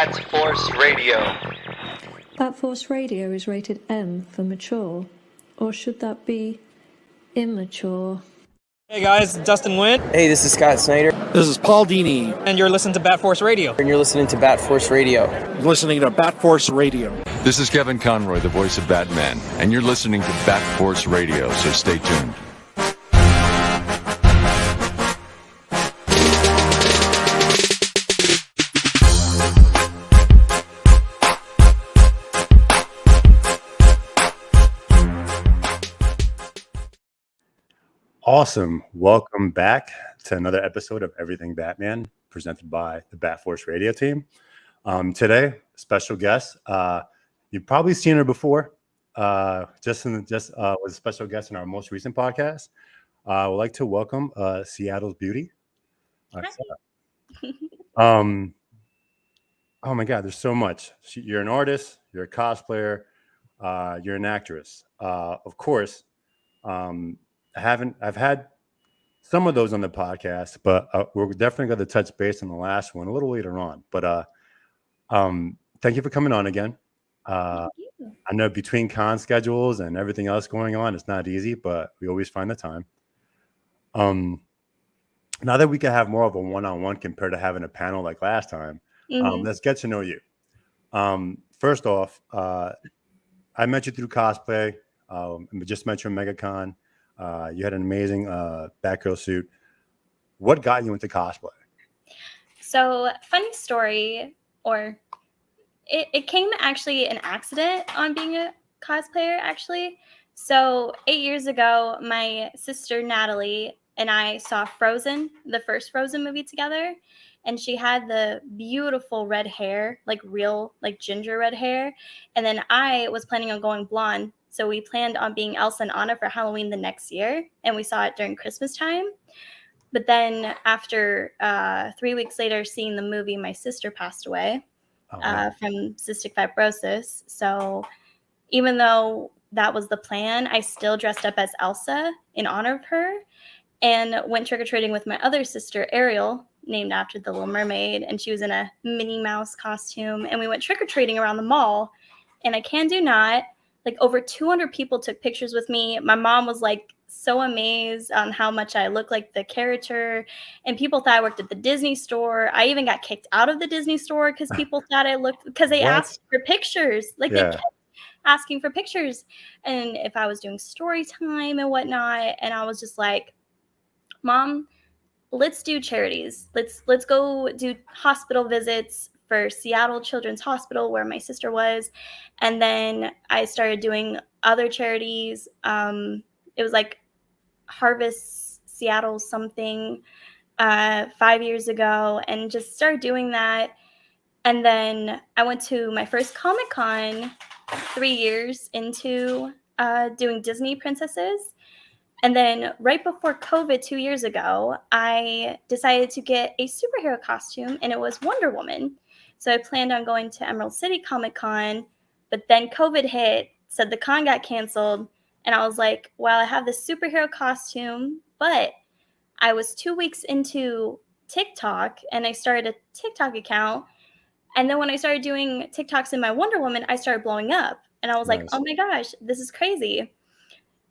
Bat Force Radio. Bat Force Radio is rated M for mature, or should that be immature? Hey guys, Dustin Wynn. Hey, this is Scott Snyder. This is Paul Dini. And you're listening to Bat Force Radio. And you're listening to Bat Force Radio. You're listening to Bat Force Radio. This is Kevin Conroy, the voice of Batman, and you're listening to Bat Force Radio, so stay tuned. Awesome. Welcome back to another episode of Everything Batman, presented by the Bat Force Radio team. Today, special guest. You've probably seen her before. Was a special guest in our most recent podcast. I would like to welcome Seattle's Beauty. Oh my God, there's so much. You're an artist. You're a cosplayer. You're an actress. Of course. I've had some of those on the podcast, but we're definitely going to touch base on the last one a little later on. But thank you for coming on again. I know between con schedules and everything else going on, it's not easy, but we always find the time. Now that we can have more of a one-on-one compared to having a panel like last time, let's get to know you. First off, I met you through cosplay. We just met you at MegaCon. You had an amazing Batgirl suit. What got you into cosplay? So, funny story, or it came actually an accident on being a cosplayer, actually. So, 8 years ago, my sister Natalie and I saw Frozen, the first Frozen movie together. And she had the beautiful red hair, like real, like ginger red hair. And then I was planning on going blonde. So we planned on being Elsa and Anna for Halloween the next year, and we saw it during Christmas time. But then after 3 weeks later seeing the movie, my sister passed away from cystic fibrosis. So even though that was the plan, I still dressed up as Elsa in honor of her and went trick-or-treating with my other sister, Ariel, named after the Little Mermaid, and she was in a Minnie Mouse costume. And we went trick-or-treating around the mall, and I like over 200 people took pictures with me. My mom was like so amazed on how much I looked like the character, and people thought I worked at the Disney store. I even got kicked out of the Disney store because people thought I looked, because they asked for pictures. They kept asking for pictures, and if I was doing story time and whatnot. And I was just like, Mom, let's do charities. Let's go do hospital visits for Seattle Children's Hospital, where my sister was. And then I started doing other charities. It was like Harvest Seattle something 5 years ago, and just started doing that. And then I went to my first Comic-Con 3 years into doing Disney princesses. And then right before COVID 2 years ago, I decided to get a superhero costume, and it was Wonder Woman. So I planned on going to Emerald City Comic-Con, but then COVID hit, said the con got canceled, and I was like, well, I have this superhero costume, but I was 2 weeks into TikTok, and I started a TikTok account, and then when I started doing TikToks in my Wonder Woman, I started blowing up, and I was like, oh my gosh, this is crazy.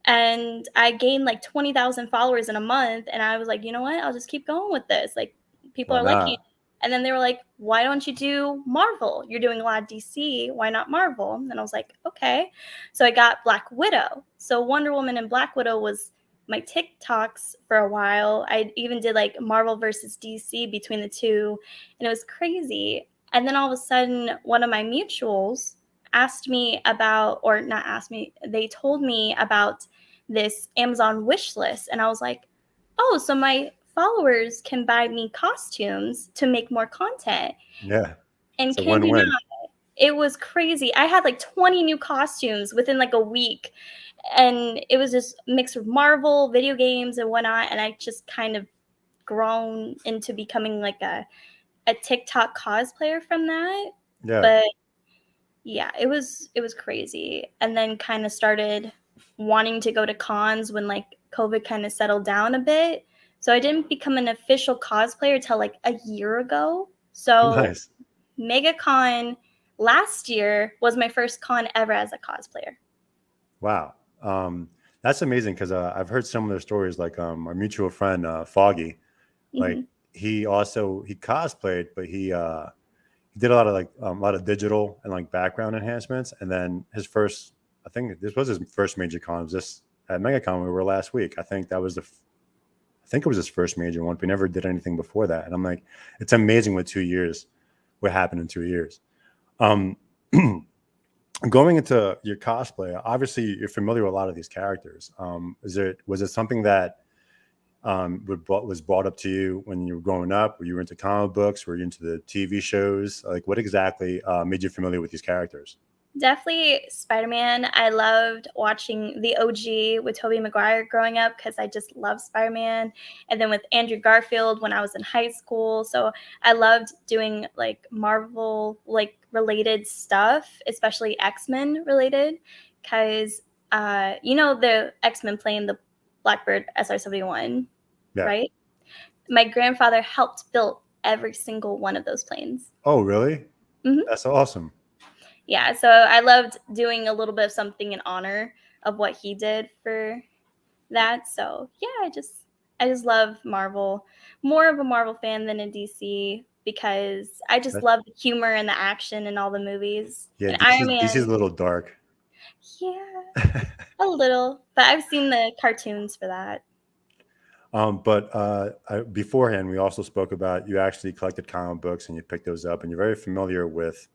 And I gained like 20,000 followers in a month, and I was like, you know what, I'll just keep going with this. Like, people are liking it. And then they were like, why don't you do Marvel? You're doing a lot of DC. Why not Marvel? And I was like, okay. So I got Black Widow. So Wonder Woman and Black Widow was my TikToks for a while. I even did like Marvel versus DC between the two. And it was crazy. And then all of a sudden, one of my mutuals asked me about, or not asked me, they told me about this Amazon wish list. And I was like, oh, so my followers can buy me costumes to make more content. Yeah. And can you not, it was crazy. I had like 20 new costumes within like a week. And it was just mixed with Marvel, video games, and whatnot. And I just kind of grown into becoming like a TikTok cosplayer from that. Yeah. But yeah, it was crazy. And then kind of started wanting to go to cons when like COVID kind of settled down a bit. So I didn't become an official cosplayer till like a year ago. So nice. MegaCon last year was my first con ever as a cosplayer. Wow. That's amazing because I've heard some of their stories. Like our mutual friend Foggy, like Mhm. he cosplayed, but he did a lot of digital and like background enhancements. And then I think this was his first major con. Was this at MegaCon we were last week? I think that was I think it was his first major one. We never did anything before that. And I'm like, it's amazing what 2 years, what happened in 2 years. Um, Going into your cosplay, obviously you're familiar with a lot of these characters. Was it something that was brought up to you when you were growing up? Were you into comic books? Were you into the TV shows? Like, what exactly made you familiar with these characters? Definitely Spider-Man. I loved watching the OG with Tobey Maguire growing up because I just love Spider-Man. And then with Andrew Garfield when I was in high school. So I loved doing like Marvel like related stuff, especially X-Men related, because the X-Men plane, the Blackbird SR-71, Yeah. right? My grandfather helped build every single one of those planes. Oh, really? Mhm. That's awesome. Yeah, so I loved doing a little bit of something in honor of what he did for that. So yeah, I just love Marvel. More of a Marvel fan than a DC because I just That, love the humor and the action in all the movies. yeah, And Iron DC's a Man, little dark. yeah, a little, but I've seen the cartoons for that. Beforehand, we also spoke about you actually collected comic books and you picked those up, and you're very familiar with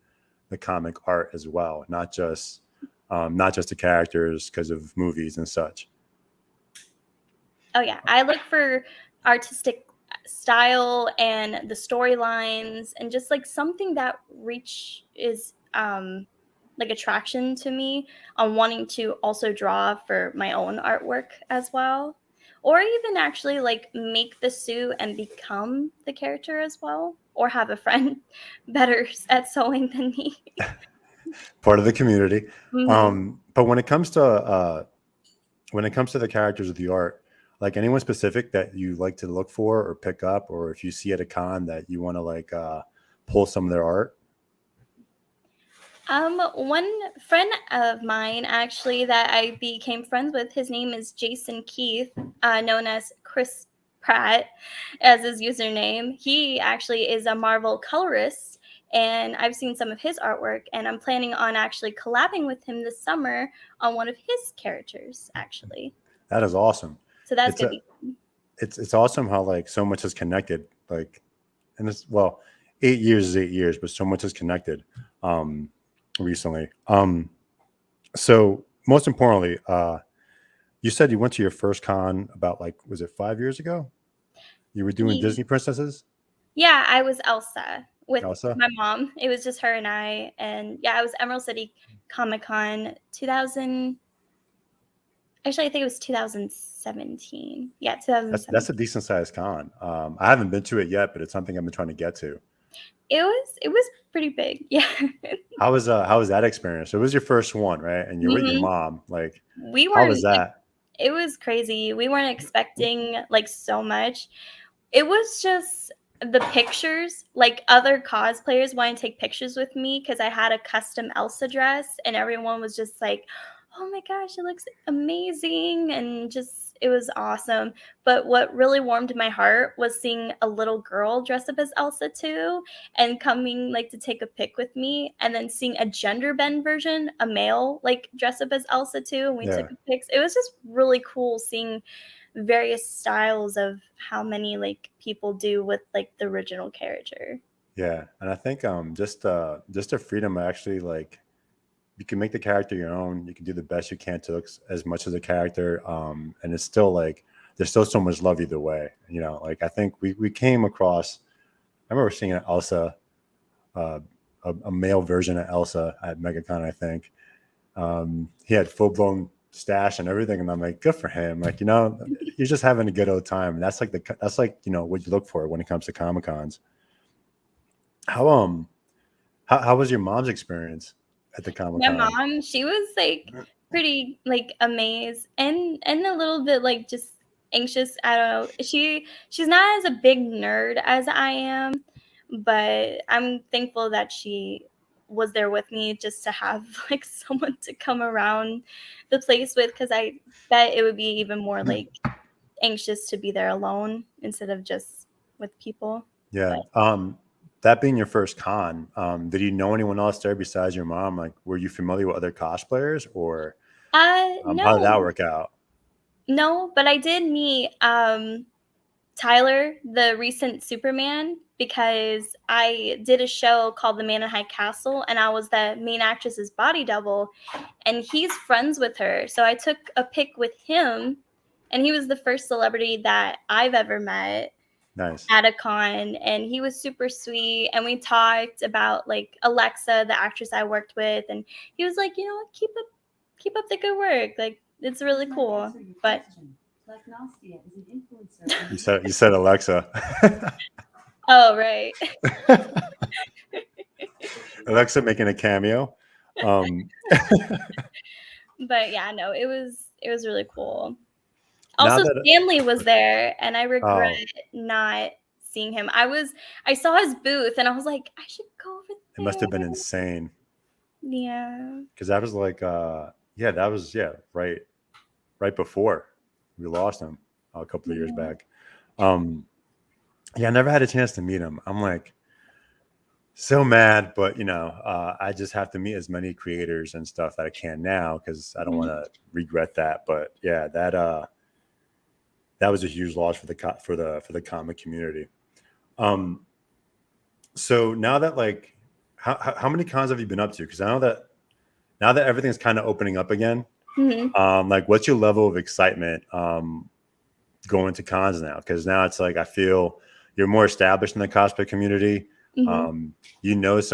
the comic art as well, not just the characters because of movies and such. Oh yeah, I look for artistic style and the storylines and just like something that reach is like attraction to me on wanting to also draw for my own artwork as well. Or even actually like make the suit and become the character as well. Or have a friend better at sewing than me. Part of the community. Mhm. But when it comes to the characters of the art, like anyone specific that you like to look for or pick up, or if you see at a con that you want to like pull some of their art. One friend of mine actually that I became friends with, his name is Jason Keith, known as Chris Pratt as his username. He actually is a Marvel colorist, and I've seen some of his artwork, and I'm planning on actually collabing with him this summer on one of his characters, actually. That is awesome. So that's It's gonna a be fun. it's awesome how like so much is connected. Like, and it's well, 8 years is 8 years, but so much is connected. Recently. So most importantly, you said you went to your first con about like was it 5 years ago? You were doing Ye- Disney princesses, Yeah, I was Elsa with Elsa. my mom. It was just her and I, and yeah, I was Emerald City Comic Con 2000. Actually, I think it was 2017. Yeah, That's 2017. a decent sized con. I haven't been to it yet, but it's something I've been trying to get to. It was pretty big. Yeah. How was that experience? It was your first one, right? And you're with your Mhm. mom. Like, We how was weren't like that? it was crazy. We weren't expecting like so much. It was just the pictures, like other cosplayers wanted to take pictures with me because I had a custom Elsa dress, and everyone was just like, "Oh my gosh, it looks amazing!" And just it was awesome. But what really warmed my heart was seeing a little girl dressed up as Elsa too, and coming like to take a pic with me, and then seeing a gender bend version, a male like dressed up as Elsa too, and we took Yeah, pics. It was just really cool seeing various styles of how many like people do with like the original character. yeah. And I think just the freedom of actually like you can make the character your own. You can do the best you can to look as much as a character. And it's still like there's still so much love either way. You know, like I think we came across. I remember seeing an Elsa, uh, a male version of Elsa at MegaCon. I think he had full blown stash and everything, and I'm like, good for him. Like you're just having a good old time. And that's like what you look for when it comes to Comic Cons. How how was your mom's experience at the Comic My Con? mom, she was like pretty like amazed and a little bit like just anxious. I don't know. She's not as a big nerd as I am, but I'm thankful that she was there with me just to have like someone to come around the place with, because I bet it would be even more like anxious to be there alone instead of just with people. Yeah. But That being your first con, did you know anyone else there besides your mom? Like, were you familiar with other cosplayers, or how did that no, work out? no, but I did meet Tyler, the recent Superman, because I did a show called The Man in High Castle, and I was the main actress's body double, and he's friends with her. So I took a pic with him, and he was the first celebrity that I've ever met Nice. at a con, and he was super sweet, and we talked about like Alexa, the actress I worked with, and he was like, you know what, keep up the good work. Like, it's really cool. But You said Alexa. oh, right. Alexa making a cameo. But yeah, no, it was really cool. Now Also, that Stanley was there, and I regret oh, not seeing him. I saw his booth, and I was like, I should go over it must have been there. insane, Yeah. because that was like that was right before we lost him a couple of years Yeah. back. I never had a chance to meet him. I'm like so mad, but I just have to meet as many creators and stuff that I can now, because I don't want to regret that. But yeah, that was a huge loss for the comic community. So now that, like, how many cons have you been up to? Because I know that now that everything's kind of opening up again, like, what's your level of excitement going to cons now? Because now it's like I feel you're more established in the cosplay community. Some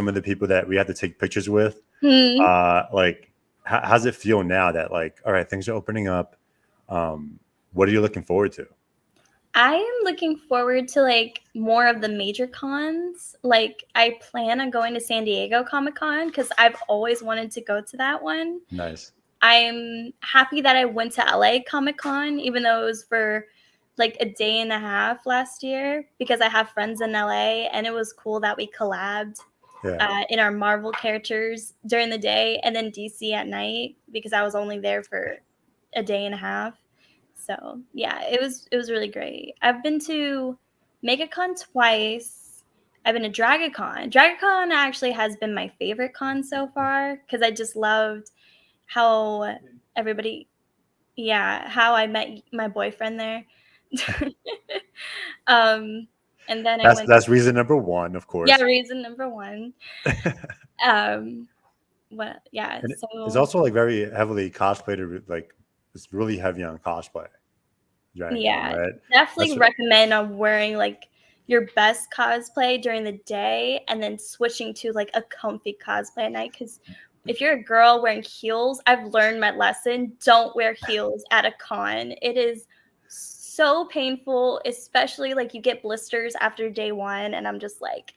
of the people that we have to take pictures with. Like, how's it feel now that, like, all right, things are opening up? What are you looking forward to? I am looking forward to like more of the major cons. Like, I plan on going to San Diego Comic-Con because I've always wanted to go to that one. Nice. I'm happy that I went to LA Comic-Con, even though it was for like a day and a half last year, because I have friends in LA, and it was cool that we collabed in our Marvel characters during the day and then DC at night, because I was only there for a day and a half. So yeah, it was really great. I've been to MegaCon twice. I've been to DragaCon. DragaCon actually has been my favorite con so far, because I just loved how everybody, how I met my boyfriend there. And then I went. That's reason number one, of course. Yeah, reason number one. Um, And it's so also like very heavily cosplayed, like it's really heavy on cosplay. yeah, Right? definitely recommend on wearing like your best cosplay during the day and then switching to like a comfy cosplay at night. Because if you're a girl wearing heels, I've learned my lesson. Don't wear heels at a con. It is so painful, especially like you get blisters after day one, and I'm just like,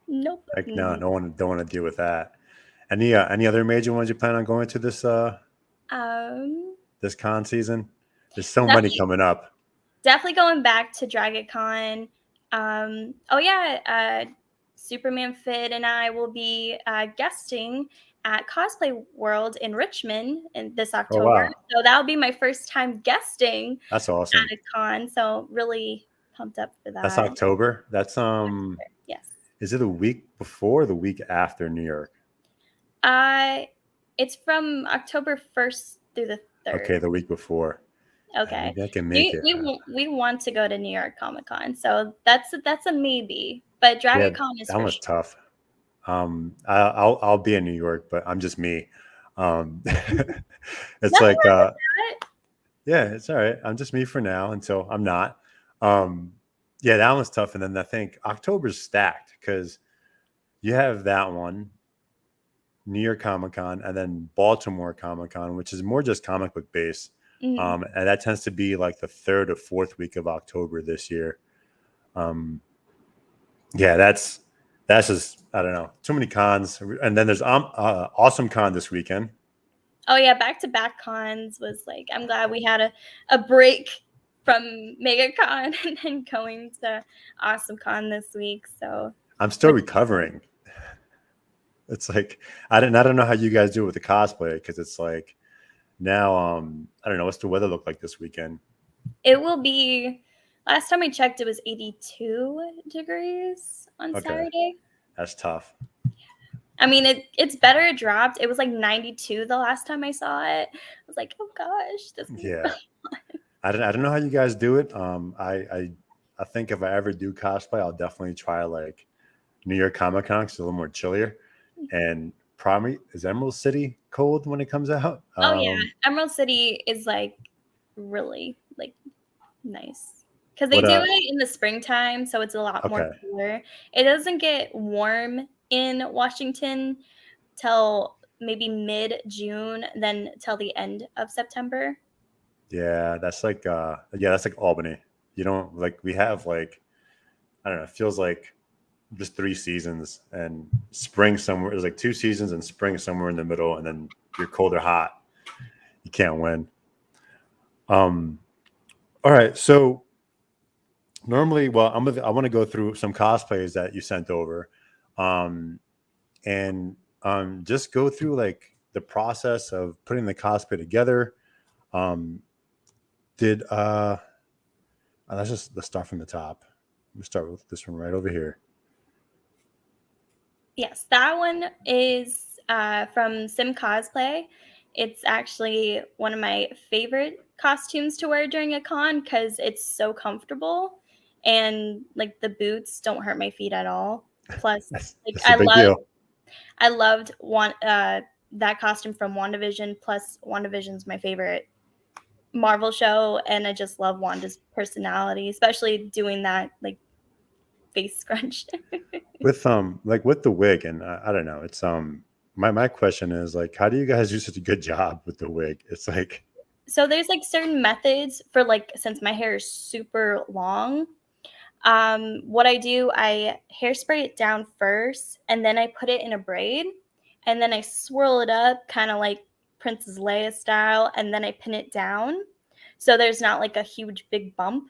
nope. Like, no, don't want to deal with that. Any other major ones you plan on going to this this con season? There's so many coming up. Definitely going back to DragaCon. Superman Fit and I will be guesting at Cosplay World in Richmond this October. Oh, wow. So that'll be my first time guesting That's awesome. at a con. So really pumped up for that. That's October. That's Yes. Is it the week before or the week after New York? It's from October 1st through the 3rd. Okay, the week before. Okay. Maybe I can make it. We want to go to New York Comic Con, so that's a maybe. But DragaCon is that was tough. I'll be in New York, but I'm just me. It's like it's all right. I'm just me for now until I'm not. That one's tough. And then I think October's stacked, because you have that one, New York Comic Con, and then Baltimore Comic Con, which is more just comic book based. And that tends to be like the 3rd or 4th week of October this year. That's just, I don't know, too many cons. And then there's Awesome Con this weekend. Oh yeah, back-to-back cons was like, I'm glad we had a break from MegaCon and then going to Awesome Con this week. So I'm still recovering. It's like I don't know how you guys do it with the cosplay, because it's like now I don't know, what's the weather look like this weekend? It will be. Last time I checked, it was 82 degrees on Okay. Saturday. That's tough. I mean, it's better. It dropped. It was like 92 the last time I saw it. I was like, oh gosh, this is Yeah. I don't know how you guys do it. I think if I ever do cosplay, I'll definitely try like New York Comic Con, 'cause it's a little more chillier. And probably is Emerald City cold when it comes out? Oh yeah, Emerald City is like really like nice because they What do it in the springtime, so it's a lot more okay. cooler. It doesn't get warm in Washington till maybe mid-June, then till the end of September. Yeah, that's like that's like Albany. You don't like we have like I don't know, it feels like just 3 seasons, and spring somewhere. There's like 2 seasons and spring somewhere in the middle, and then you're cold or hot. You can't win. All right, so normally, well, I want to go through some cosplays that you sent over, um, and just go through like the process of putting the cosplay together. Um, did let's start from the top. Let's start with this one right over here. Yes, that one is from Sim Cosplay. It's actually one of my favorite costumes to wear during a con because it's so comfortable and like the boots don't hurt my feet at all. Plus, like That's a big deal. I loved that costume from WandaVision. Plus, WandaVision's my favorite Marvel show, and I just love Wanda's personality, especially doing that like face scrunch. With like with the wig, and I don't know, it's my question is like, how do you guys do such a good job with the wig? It's like So there's like certain methods for like since my hair is super long. What I do, I hairspray it down first, and then I put it in a braid, and then I swirl it up, kind of like Princess Leia style, and then I pin it down, so there's not like a huge big bump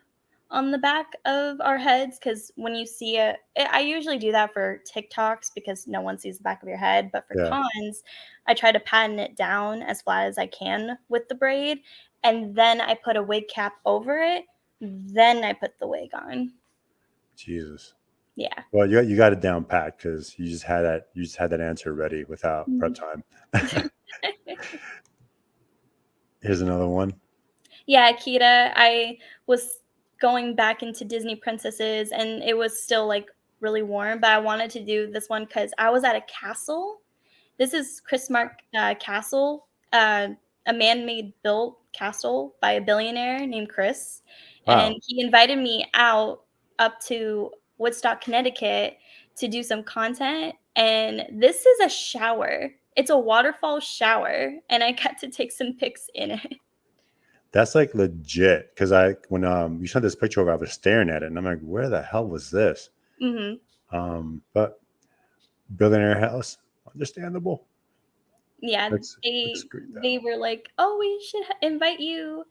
on the back of our heads. Because when you see it, I usually do that for TikToks because no one sees the back of your head, but for yeah, cons, I try to pattern it down as flat as I can with the braid, and then I put a wig cap over it. Then I put the wig on. Jesus. Yeah. Well, you got it down pat, because you just had that answer ready without prep time. Here's another one. Yeah, Akita. I was going back into Disney princesses and it was still like really warm, but I wanted to do this one because I was at a castle. This is Chris Mark Castle, a man-made built castle by a billionaire named Chris. And Wow, he invited me out up to Woodstock, Connecticut to do some content. And this is a shower. It's a waterfall shower. And I got to take some pics in it. that's like legit. Because when you sent this picture over, I was staring at it, and I'm like, where the hell was this? Hmm. But billionaire house, understandable. Yeah, Looks great they though. were like, "Oh, we should invite you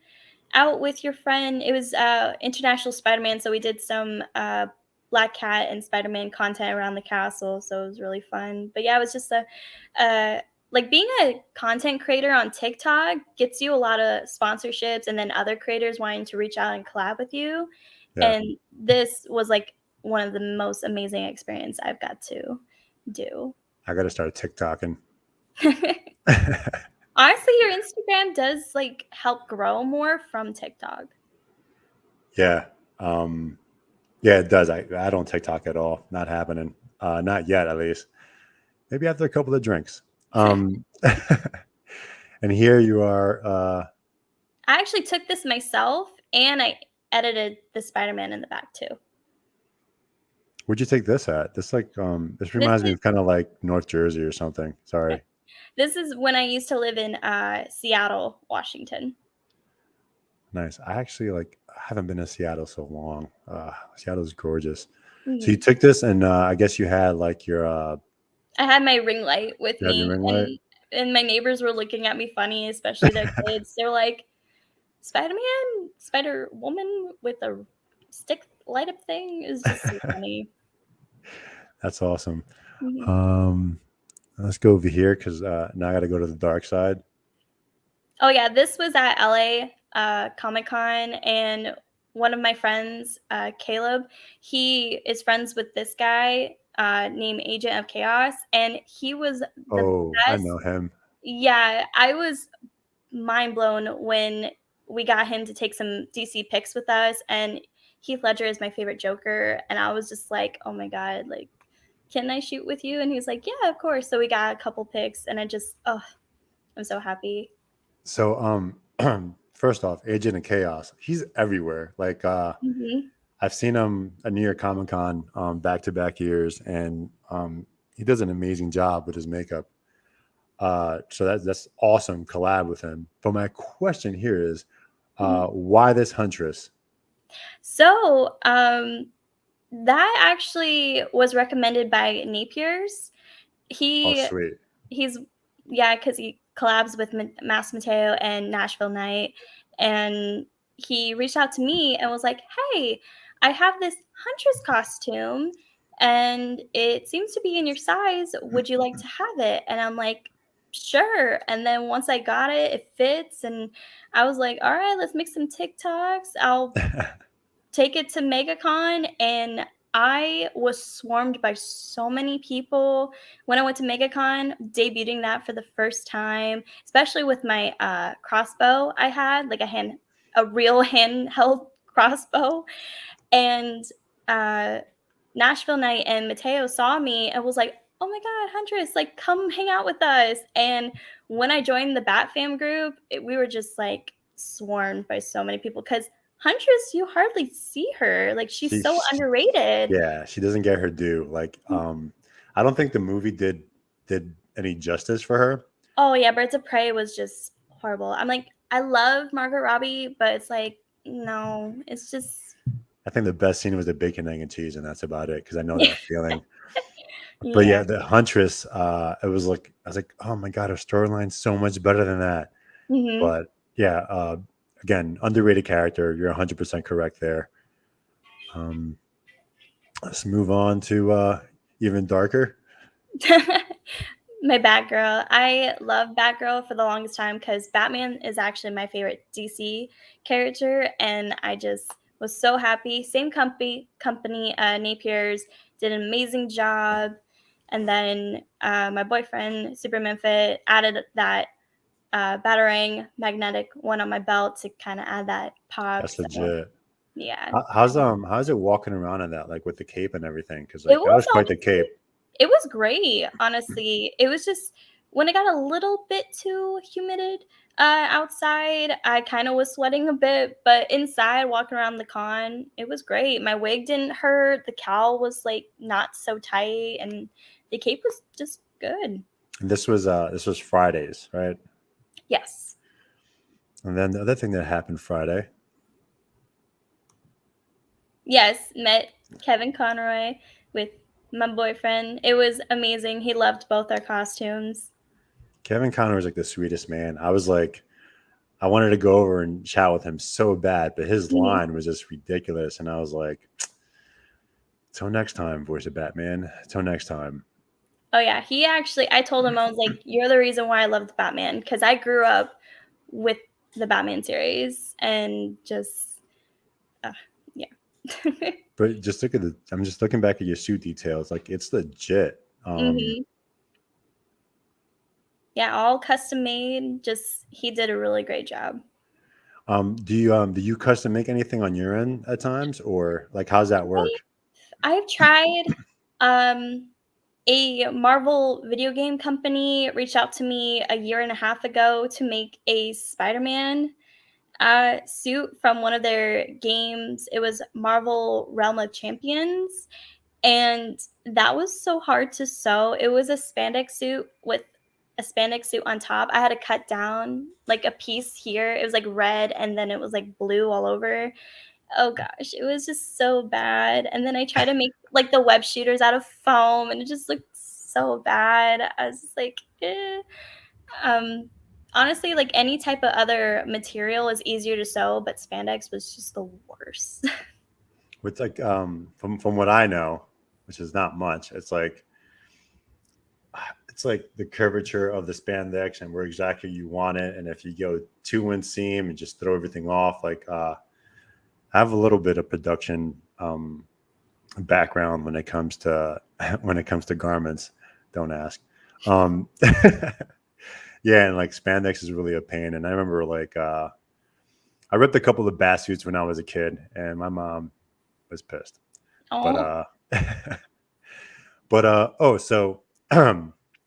out with your friend." It was International Spider-Man, so we did some Black Cat and Spider-Man content around the castle, so it was really fun. But yeah, it was just uh like being a content creator on TikTok gets you a lot of sponsorships and then other creators wanting to reach out and collab with you. Yeah, And this was like one of the most amazing experience I've got to do. I got to start TikToking. Honestly, your Instagram does like help grow more from TikTok. Yeah. Yeah, it does. I don't TikTok at all. Not happening. Not yet, at least. Maybe after a couple of drinks. And here you are. I actually took this myself and I edited the Spider-Man in the back too. Where'd you take this at? This This reminds me is of kind of like North Jersey or something. Sorry. this is when I used to live in Seattle, Washington. Nice. I actually haven't been to Seattle so long. Seattle's gorgeous. So you Mhm. took this, and I guess you had like your I had my ring light with you have your me, ring light. and my neighbors were looking at me funny, especially their kids. They're like, "Spider-Man, Spider-Woman with a stick light up thing is just so funny." That's awesome. Mhm. Let's go over here because now I got to go to the dark side. Oh yeah, this was at LA Comic Con, and one of my friends, Caleb, he is friends with this guy named Agent of Chaos, and he was the Oh, I best. know him. Yeah, I was mind blown when we got him to take some DC pics with us, and Heath Ledger is my favorite Joker, and I was just like, oh my god, like, can I shoot with you? And he was like, yeah, of course. So we got a couple pics, and I'm so happy. So, first off, Agent of Chaos, he's everywhere. Like, Hmm. I've seen him at New York Comic Con back to back years, and he does an amazing job with his makeup. So that's awesome collab with him. But my question here is, why this Huntress? So, that actually was recommended by Napier's. Oh, He sweet. he's yeah, because he collabs with Mass Mateo and Nashville Night, and he reached out to me and was like, "Hey, I have this Huntress costume, and it seems to be in your size. Would you like to have it?" And I'm like, "Sure." And then once I got it, it fits, and I was like, "All right, let's make some TikToks. I'll take it to MegaCon," and I was swarmed by so many people when I went to MegaCon, debuting that for the first time, especially with my crossbow I had, like a real handheld crossbow. And uh, Nashville Night and Mateo saw me and was like, "Oh my God, Huntress, like come hang out with us." And when I joined the Bat Fam group, we were just like swarmed by so many people because Huntress, you hardly see her. Like she's She, so she- underrated. yeah, she doesn't get her due. Like, I don't think the movie did any justice for her. Oh yeah, Birds of Prey was just horrible. I'm like, I love Margot Robbie, but it's like, no, it's just I think the best scene was the bacon, egg, and cheese, and that's about it because I know that feeling. But yeah. yeah, the Huntress, it was like I was like, oh my god, her storyline's so much better than that. Hmm. But yeah, again, underrated character. You're 100% correct there. Um, let's move on to even darker. My Batgirl. I love Batgirl for the longest time because Batman is actually my favorite DC character, and I just was so happy. Same company, Napier's did an amazing job, and then my boyfriend Superman Fit added that Batarang magnetic one on my belt to kind of add that pop. That's So legit. yeah, How's it walking around in that, like with the cape and everything? Because it like that was was quite the cape. It was great, honestly. It was just when it got a little bit too humid outside, I kind of was sweating a bit, but inside, walking around the con, it was great. My wig didn't hurt. The cowl was like not so tight, and the cape was just good. And this was Fridays, right? Yes. And then the other thing that happened Friday, Yes, met Kevin Conroy with my boyfriend. It was amazing. He loved both our costumes. Kevin Conner was like the sweetest man. I was like, I wanted to go over and chat with him so bad, but his Mhm. line was just ridiculous. And I was like, till next time, voice of Batman. Till next time. Oh yeah, he actually I told him I was like, "You're the reason why I love the Batman because I grew up with the Batman series and just yeah." But just look at I'm just looking back at your suit details. Like it's legit. Mhm. Yeah, all custom made. Just he did a really great job. Do you custom make anything on your end at times, or like how's that work? I've tried um a Marvel video game company reached out to me a year and a half ago to make a Spider-Man suit from one of their games. It was Marvel Realm of Champions, and that was so hard to sew. It was a spandex suit with a spandex suit on top. I had to cut down like a piece here. It was like red and then it was like blue all over. Oh gosh, it was just so bad. And then I tried to make like the web shooters out of foam and it just looked so bad. I was just like, eh. Um, honestly, like any type of other material is easier to sew, but spandex was just the worst. With like from what I know, which is not much. It's like the curvature of the spandex and where exactly you want it. And if you go 2 inseam and just throw everything off, I have a little bit of production background when it comes to garments. Don't ask. Yeah, and like spandex is really a pain. And I remember I ripped a couple of bath suits when I was a kid, and my mom was pissed. Oh, So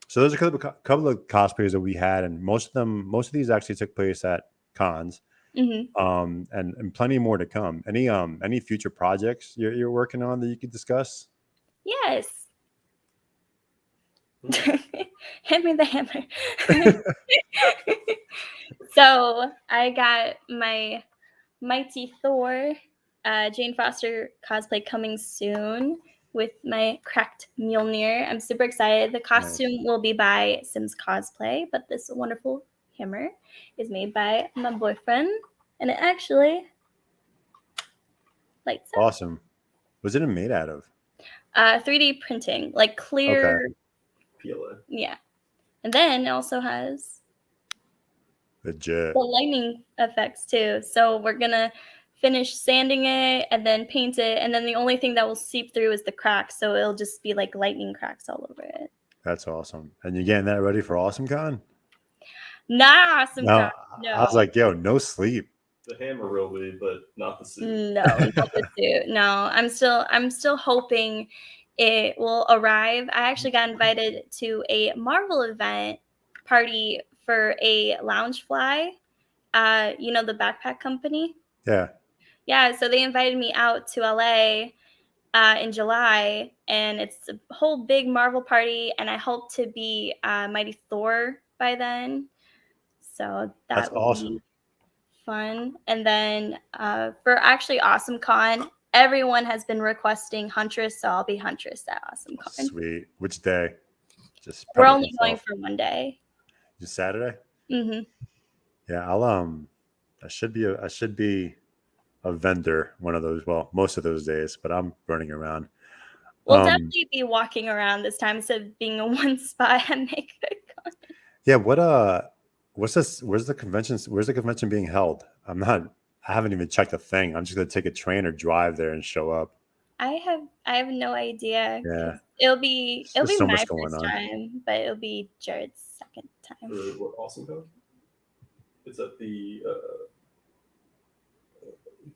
so there's a couple of cosplayers that we had, and most of these actually took place at cons. And plenty more to come. Any future projects you're working on that you could discuss? yes. Hand me the hammer. So I got my Mighty Thor, Jane Foster cosplay coming soon with my cracked Mjolnir. I'm super excited. The costume will be by Sims Cosplay, but this wonderful hammer is made by my boyfriend, and it actually lights up. Awesome. Was it made out of? 3D printing, like clear. Okay. PLA. Yeah. And then it also has Legit. the lightning effects too. So we're gonna finish sanding it and then paint it, and then the only thing that will seep through is the cracks. So it'll just be like lightning cracks all over it. That's awesome. And you're getting that ready for AwesomeCon? Not awesome. No, No. I was like, yo, no sleep. The hammer will be, but not the suit. No, not the suit. No, I'm still hoping it will arrive. I actually got invited to a Marvel event party for a Loungefly. The backpack company. Yeah. Yeah, so they invited me out to LA in July, and it's a whole big Marvel party, and I hope to be Mighty Thor by then. So That's that will awesome. be fun. And then for actually AwesomeCon, everyone has been requesting Huntress, so I'll be Huntress at AwesomeCon. Sweet. Which day? Just We're prep only yourself. going for one day. Just Saturday? Mm-hmm. Yeah, I should be a vendor one of those, well, most of those days, but I'm running around. We'll definitely be walking around this time instead of being in one spot at MakeCon. Yeah, what's this? Where's the convention being held? I haven't even checked a thing. I'm just gonna take a train or drive there and show up. I have no idea. Yeah. It'll be There's so my much going first on. time, but it'll be Jared's second time. For what AwesomeCon? It's at the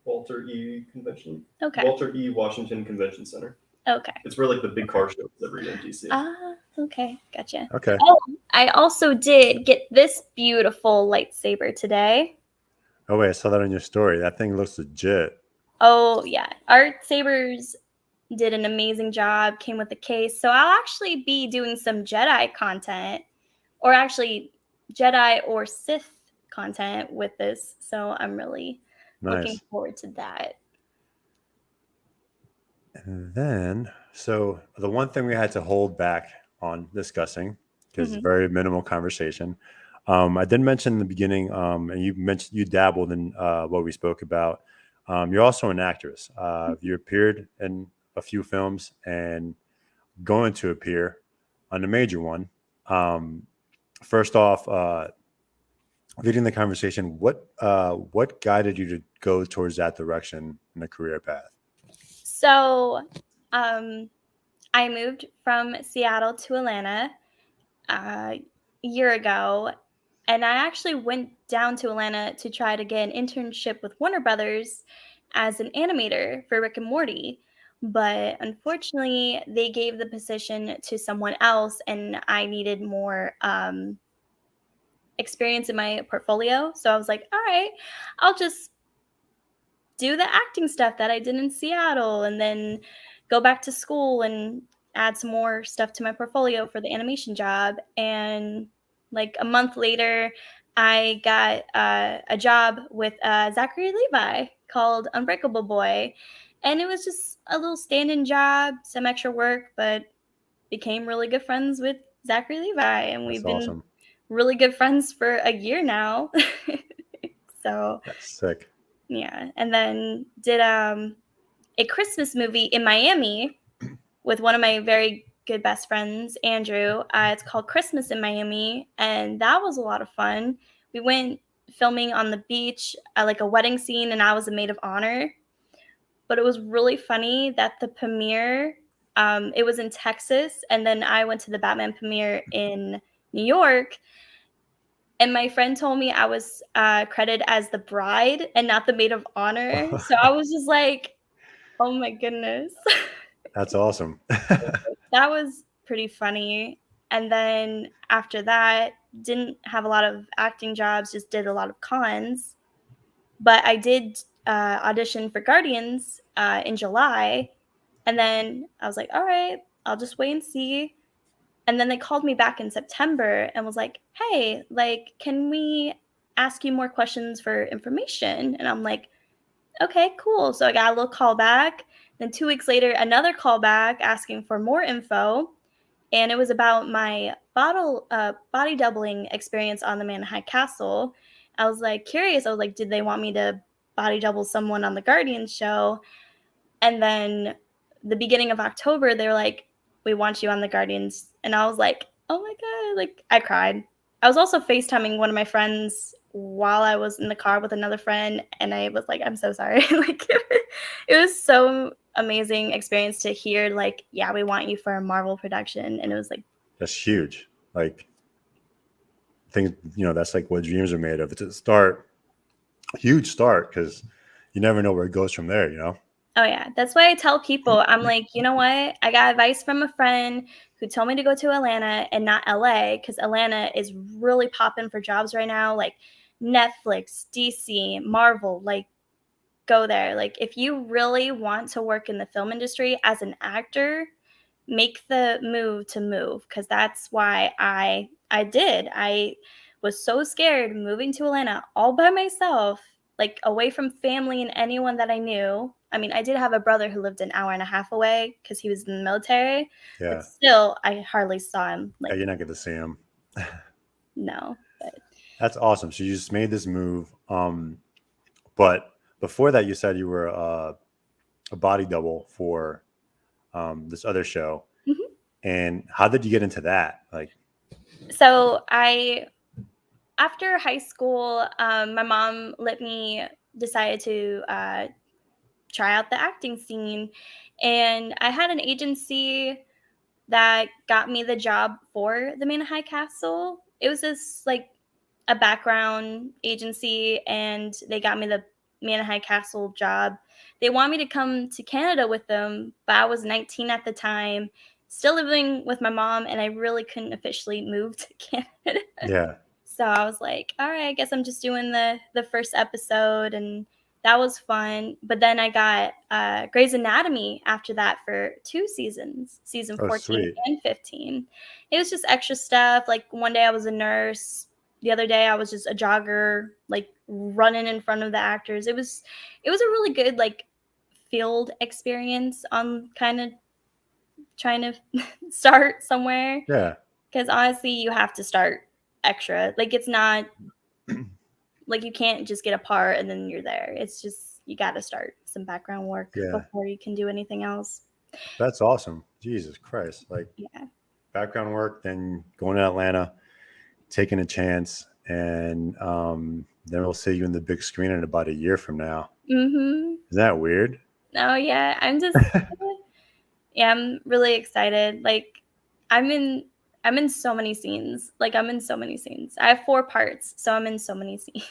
Walter E. Convention. Okay. Walter E. Washington Convention Center. Okay. It's where like the big car show is every year in DC. Okay, gotcha. Okay. Oh, I also did get this beautiful lightsaber today. Oh wait, I saw that on your story. That thing looks legit. Oh yeah, Art Sabers did an amazing job. Came with the case, so I'll actually be doing some Jedi content, or actually Jedi or Sith content with this. So I'm really looking forward to that. And then, so the one thing we had to hold back on discussing, because it's very minimal conversation. I did mention in the beginning, and you mentioned you dabbled in what we spoke about. You're also an actress. You appeared in a few films and going to appear on a major one. First off, leading the conversation, what guided you to go towards that direction in a career path? So, I moved from Seattle to Atlanta a year ago, and I actually went down to Atlanta to try to get an internship with Warner Brothers as an animator for Rick and Morty. But unfortunately, they gave the position to someone else, and I needed more experience in my portfolio. So I was like, all right, I'll just do the acting stuff that I did in Seattle and then go back to school and add some more stuff to my portfolio for the animation job. And like a month later, I got a job with Zachary Levi called Unbreakable Boy. And it was just a little stand-in job, some extra work, but became really good friends with Zachary Levi. And we've been really good friends for a year now. So that's sick. Yeah, and then did a Christmas movie in Miami with one of my very good best friends, Andrew. It's called Christmas in Miami, and that was a lot of fun. We went filming on the beach, like a wedding scene, and I was a maid of honor. But it was really funny that the premiere, it was in Texas, and then I went to the Batman premiere in New York. And my friend told me I was credited as the bride and not the maid of honor. So I was just like, oh my goodness. That's awesome. That was pretty funny. And then after that, didn't have a lot of acting jobs, just did a lot of cons. But I did audition for Guardians in July. And then I was like, all right, I'll just wait and see. And then they called me back in September and was like, hey, like, can we ask you more questions for information? And I'm like, okay, cool. So I got a little call back. Then 2 weeks later, another call back asking for more info. And it was about my body doubling experience on the Man in High Castle. I was like curious. I was like, did they want me to body double someone on the Guardians show? And then the beginning of October, they were like, we want you on the Guardians. And I was like, oh my God, like I cried. I was also FaceTiming one of my friends while I was in the car with another friend. And I was like, I'm so sorry. Like it was so amazing experience to hear like, yeah, we want you for a Marvel production. And it was like, That's huge. Like things, that's like what dreams are made of. It's a start, huge start, because you never know where it goes from there, oh yeah, that's why I tell people, I'm like, you know what? I got advice from a friend who told me to go to Atlanta and not LA, because Atlanta is really popping for jobs right now, like Netflix, DC, Marvel, like go there. Like if you really want to work in the film industry as an actor, make the move, because that's why I did. I was so scared moving to Atlanta all by myself, like away from family and anyone that I knew. I mean, I did have a brother who lived an hour and a half away because he was in the military. Yeah. But still, I hardly saw him. Like, Yeah, you're not going to see him. no. But That's awesome. So you just made this move. But before that, you said you were a body double for this other show. Mhm. And how did you get into that? Like, so after high school, my mom let me decided to try out the acting scene. And I had an agency that got me the job for the Man in High Castle. It was this like a background agency, and they got me the Man in High Castle job. They want me to come to Canada with them, but I was 19 at the time, still living with my mom, and I really couldn't officially move to Canada. yeah, So I was like, all right, I guess I'm just doing the first episode, and that was fun. But then I got Grey's Anatomy after that for 2 seasons, season Oh, 14 sweet. and 15. It was just extra stuff. Like one day I was a nurse, the other day I was just a jogger, like running in front of the actors. It was a really good like field experience on kind of trying to start somewhere. Yeah. Because honestly, you have to start extra. Like it's not like you can't just get a part and then you're there. It's just you got to start some background work Yeah. before you can do anything else. That's awesome. Jesus Christ. Like Yeah. background work, then going to Atlanta, taking a chance, and then we'll see you in the big screen in about a year from now. Mhm. Isn't that weird? Oh yeah, yeah, I'm really excited. Like I'm in so many scenes. Like I'm in so many scenes. I have 4 parts, so I'm in so many scenes.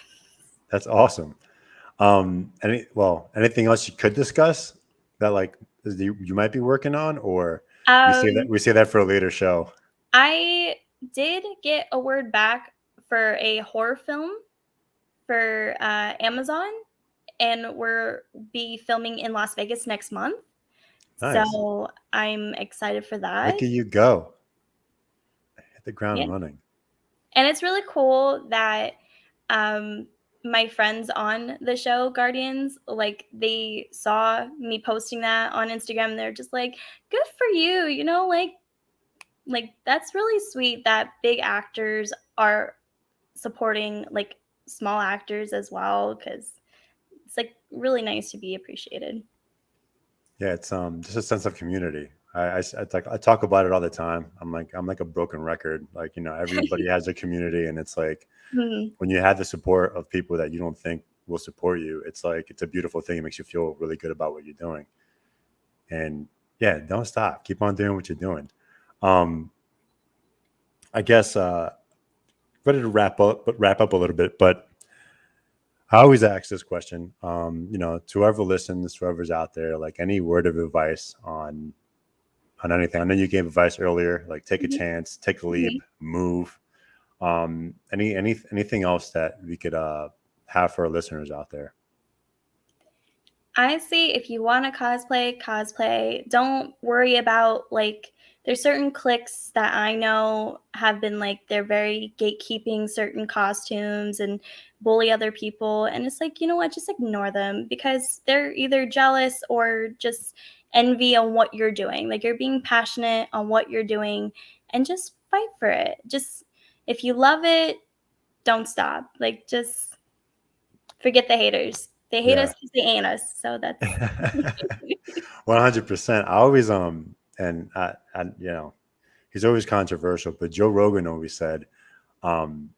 That's awesome. Anything else you could discuss that like you might be working on, or we say that for a later show? I did get a word back for a horror film for Amazon, and we're be filming in Las Vegas next month. Nice. So I'm excited for that. Look at you go. Hit the ground Yeah. running. And it's really cool that my friends on the show Guardians, like they saw me posting that on Instagram. They're just like, good for you, like that's really sweet that big actors are supporting like small actors as well, because it's like really nice to be appreciated. Yeah, it's just a sense of community. I talk about it all the time. I'm like a broken record. Like, everybody has a community, and it's like Mhm. when you have the support of people that you don't think will support you, it's like it's a beautiful thing. It makes you feel really good about what you're doing. And yeah, don't stop. Keep on doing what you're doing. I guess ready to wrap up a little bit, but I always ask this question. To whoever listens, whoever's out there, like any word of advice on anything. I know you gave advice earlier, like take a Mhm. chance, take a leap, move. Anything else that we could have for our listeners out there? Honestly, if you want to cosplay. Don't worry about like there's certain cliques that I know have been like they're very gatekeeping certain costumes and bully other people. And it's like, you know what, just ignore them because they're either jealous or just envy on what you're doing. Like you're being passionate on what you're doing and just fight for it. Just if you love it, don't stop. Like just forget the haters. They hate us Yeah. because they ain't us. So that's 100%. I always and he's always controversial, but Joe Rogan always said, um,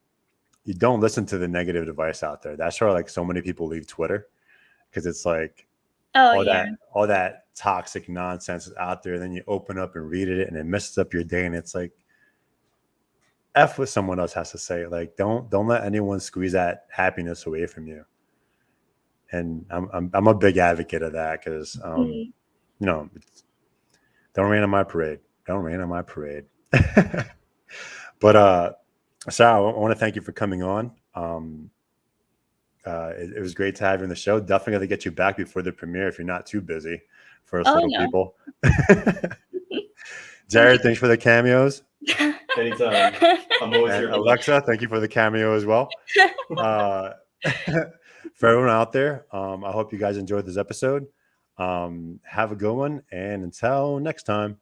you don't listen to the negative advice out there. That's why like so many people leave Twitter, because it's like oh all yeah. that toxic nonsense is out there. Then you open up and read it, and it messes up your day. And it's like F what someone else has to say. Like don't let anyone squeeze that happiness away from you. And I'm a big advocate of that because Mhm. don't rain on my parade. Don't rain on my parade. But Sarah, I want to thank you for coming on. It was great to have you on the show. Definitely got to get you back before the premiere if you're not too busy for us Oh little no. people. Jared, thanks for the cameos. Anytime. I'm always And here. Alexa, thank you for the cameo as well. For everyone out there, I hope you guys enjoyed this episode. Have a good one, and until next time.